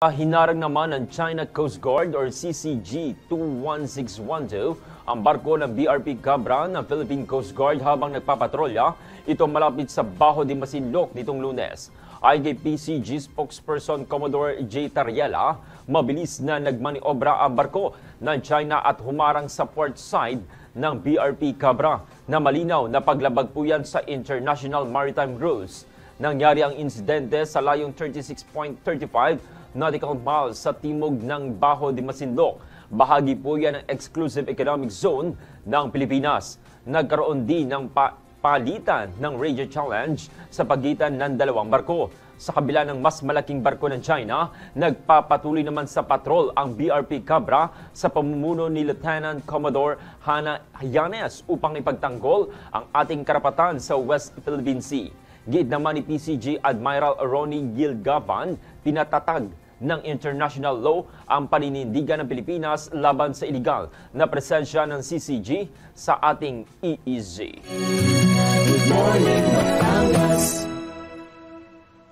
Hinarang naman ng China Coast Guard or CCG 21612 ang barko ng BRP Cabra ng Philippine Coast Guard habang nagpapatrolya ito malapit sa Bajo de Masinloc nitong Lunes. Ayon kay PCG spokesperson Commodore J. Tariela, mabilis na nagmaniobra ang barko ng China at humarang sa port side ng BRP Cabra na malinaw na paglabag po yan sa International Maritime Rules. Nangyari ang insidente sa layong 36.35 nautical miles sa timog ng Bajo de Masinloc. Bahagi po yan ng Exclusive Economic Zone ng Pilipinas. Nagkaroon din ng palitan ng radio challenge sa pagitan ng dalawang barko. Sa kabila ng mas malaking barko ng China, nagpapatuloy naman sa patrol ang BRP Cabra sa pamumuno ni Lieutenant Commodore Hana Yanes upang ipagtanggol ang ating karapatan sa West Philippine Sea. Giit naman ni PCG Admiral Ronnie Gilgavan, pinatatag ng international law ang paninindigan ng Pilipinas laban sa iligal na presensya ng CCG sa ating EEZ.